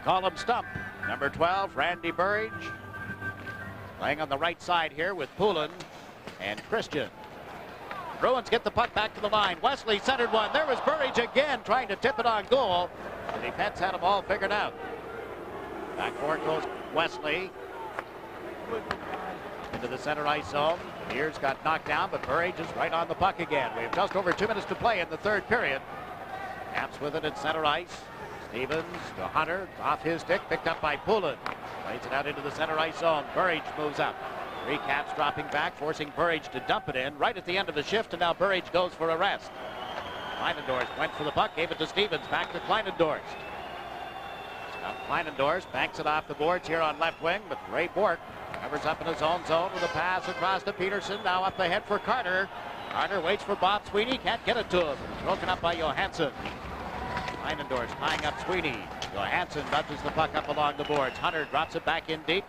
call him Stump. Number 12, Randy Burridge. Playing on the right side here with Poulin and Christian. Bruins get the puck back to the line. Wesley centered one. There was Burridge again trying to tip it on goal. The defense had them all figured out. Back forward goes Wesley. Into the center ice zone. Mears got knocked down, but Burridge is right on the puck again. We have just over 2 minutes to play in the third period. Caps with it at center ice. Stevens to Hunter. Off his stick. Picked up by Poulin. Plays it out into the center ice zone. Burridge moves up. Three Caps dropping back, forcing Burridge to dump it in right at the end of the shift, and now Burridge goes for a rest. Kleinendorst went for the puck, gave it to Stevens, back to Kleinendorst. Now Kleinendorst banks it off the boards here on left wing, but Ray Bork covers up in his own zone with a pass across to Peterson. Now up ahead for Carter. Carter waits for Bob Sweeney, can't get it to him. It's broken up by Johansson. Kleinendorst tying up Sweeney. Johansson nudges the puck up along the boards. Hunter drops it back in deep.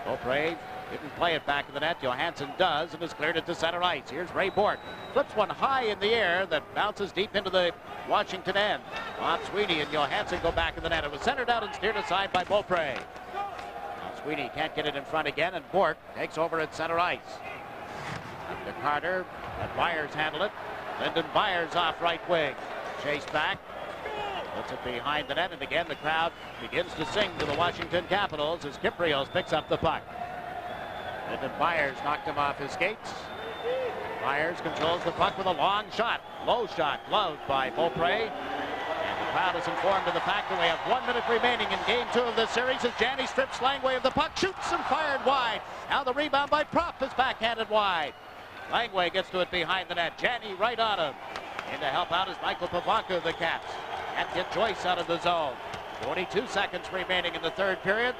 Beaupre didn't play it back in the net. Johansson does and has cleared it to center ice. Here's Ray Bork. Flips one high in the air that bounces deep into the Washington end. Bob Sweeney and Johansson go back in the net. It was centered out and steered aside by Beaupre. Now Sweeney can't get it in front again, and Bork takes over at center ice. Up to Carter. Let Byers handle it. Lyndon Byers off right wing. Chase back. Puts it behind the net, and again the crowd begins to sing to the Washington Capitals as Kyprios picks up the puck. Lyndon Byers knocked him off his skates. Byers controls the puck with a long shot. Low shot, gloved by Beaupre. And the crowd is informed of the fact that we have 1 minute remaining in game 2 of this series as Janney strips Langway of the puck, shoots and fired wide. Now the rebound by Propp is backhanded wide. Langway gets to it behind the net. Janney right on him. In to help out is Michael Pavanka of the Caps. Can't get Joyce out of the zone. 42 seconds remaining in the third period.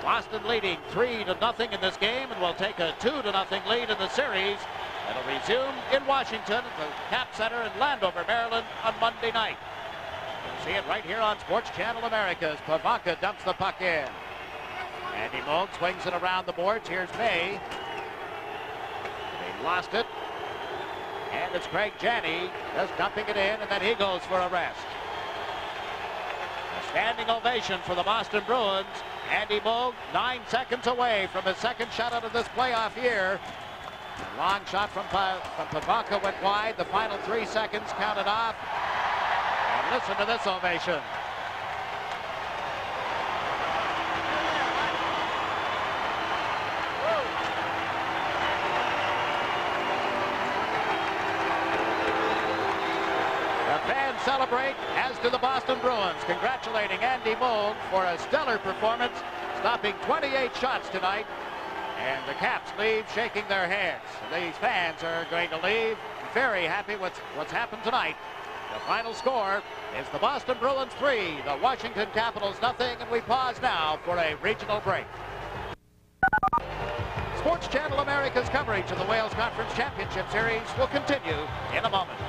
Boston leading 3-0 in this game, and will take a 2-0 lead in the series. It'll resume in Washington at the Cap Center in Landover, Maryland on Monday night. You'll see it right here on Sports Channel America as Pavanka dumps the puck in. Andy Moog swings it around the boards. Here's May. They lost it. And it's Craig Janney just dumping it in, and then he goes for a rest. A standing ovation for the Boston Bruins. Andy Moog 9 seconds away from his second shutout of this playoff year. A long shot from Pavanka went wide. The final 3 seconds counted off. And listen to this ovation. Celebrate, as do the Boston Bruins, congratulating Andy Moog for a stellar performance, stopping 28 shots tonight. And the Caps leave shaking their heads. These fans are going to leave very happy with what's happened tonight. The final score is the Boston Bruins 3, the Washington Capitals 0, and we pause now for a regional break. Sports Channel America's coverage of the Wales Conference Championship Series will continue in a moment.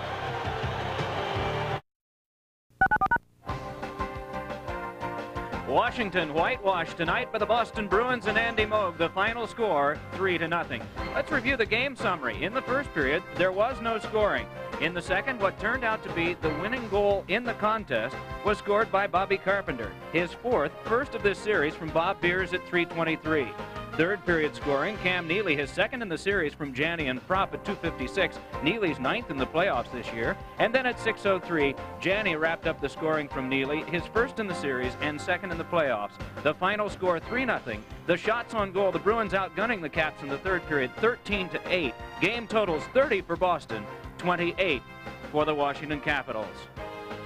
Washington whitewashed tonight by the Boston Bruins and Andy Moog. The final score, 3-0. Let's review the game summary. In the first period, there was no scoring. In the second, what turned out to be the winning goal in the contest was scored by Bobby Carpenter. His first of this series from Bob Beers at 3:23. Third period scoring, Cam Neely, his second in the series from Janney and Propp at 2:56. Neely's 9th in the playoffs this year. And then at 6:03, Janney wrapped up the scoring from Neely, his first in the series and second in the playoffs. The final score, 3-0. The shots on goal, the Bruins outgunning the Caps in the third period, 13-8. Game totals 30 for Boston, 28 for the Washington Capitals.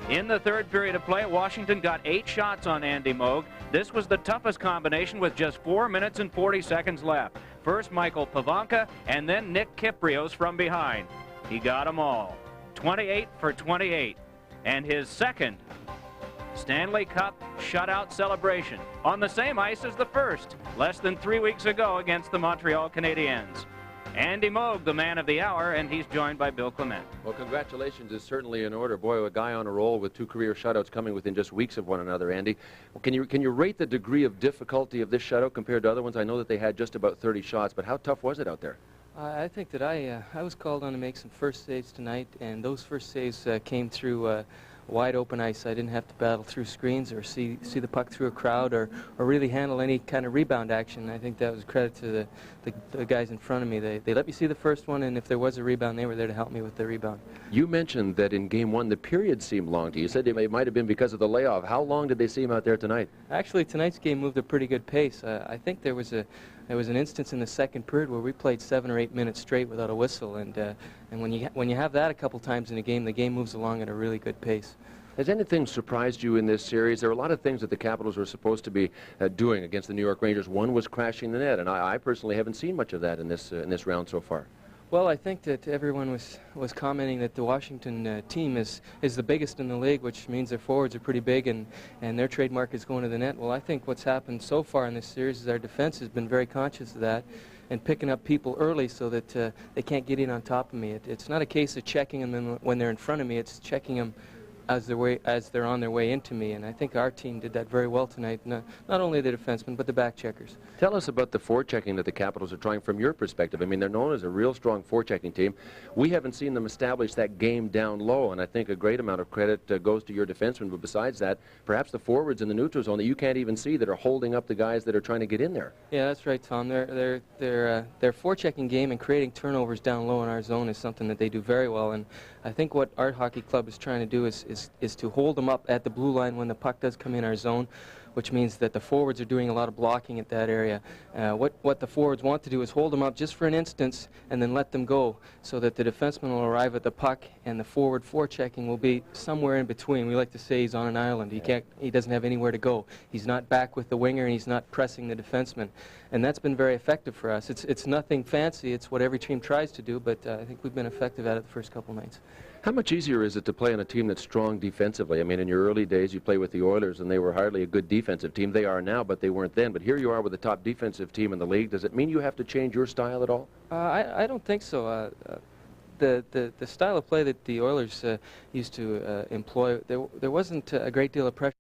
In the third period of play, Washington got 8 shots on Andy Moog. This was the toughest combination with just 4 minutes and 40 seconds left. First Michael Pavanka and then Nick Kyprios from behind. He got them all. 28 for 28. And his second Stanley Cup shutout celebration on the same ice as the first, less than 3 weeks ago against the Montreal Canadiens. Andy Moog, the man of the hour, and he's joined by Bill Clement. Well, congratulations is certainly in order. Boy, a guy on a roll with 2 career shutouts coming within just weeks of one another, Andy. Well, can you rate the degree of difficulty of this shutout compared to other ones? I know that they had just about 30 shots, but how tough was it out there? I think that I was called on to make some first saves tonight, and those first saves came through wide open ice. I didn't have to battle through screens or see the puck through a crowd or really handle any kind of rebound action. I think that was credit to the guys in front of me. They let me see the first one, and if there was a rebound, they were there to help me with the rebound. You mentioned that in Game 1 the period seemed long to you. You said it might have been because of the layoff. How long did they seem out there tonight? Actually, tonight's game moved a pretty good pace. I think there was an instance in the second period where we played 7 or 8 minutes straight without a whistle, and when you have that a couple times in a game, the game moves along at a really good pace. Has anything surprised you in this series? There are a lot of things that the Capitals were supposed to be doing against the New York Rangers. One was crashing the net, and I personally haven't seen much of that in this round so far. Well, I think that everyone was commenting that the Washington team is the biggest in the league, which means their forwards are pretty big and their trademark is going to the net. Well, I think what's happened so far in this series is our defense has been very conscious of that and picking up people early so that they can't get in on top of me. It's not a case of checking them when they're in front of me. It's checking them as they're on their way into me, and I think our team did that very well tonight. Not only the defensemen, but the back checkers. Tell us about the forechecking that the Capitals are trying from your perspective. I mean, they're known as a real strong forechecking team. We haven't seen them establish that game down low, and I think a great amount of credit goes to your defensemen. But besides that, perhaps the forwards in the neutral zone that you can't even see that are holding up the guys that are trying to get in there. Yeah, that's right, Tom. Their forechecking game and creating turnovers down low in our zone is something that they do very well, and I think what our hockey club is trying to do is to hold them up at the blue line when the puck does come in our zone, which means that the forwards are doing a lot of blocking at that area. What the forwards want to do is hold them up just for an instance and then let them go so that the defenseman will arrive at the puck and the forward forechecking will be somewhere in between. We like to say he's on an island. He doesn't have anywhere to go. He's not back with the winger and he's not pressing the defenseman. And that's been very effective for us. It's nothing fancy. It's what every team tries to do, but I think we've been effective at it the first couple nights. How much easier is it to play on a team that's strong defensively? I mean, in your early days, you play with the Oilers, and they were hardly a good defensive team. They are now, but they weren't then. But here you are with the top defensive team in the league. Does it mean you have to change your style at all? I don't think so. The style of play that the Oilers used to employ, there wasn't a great deal of pressure.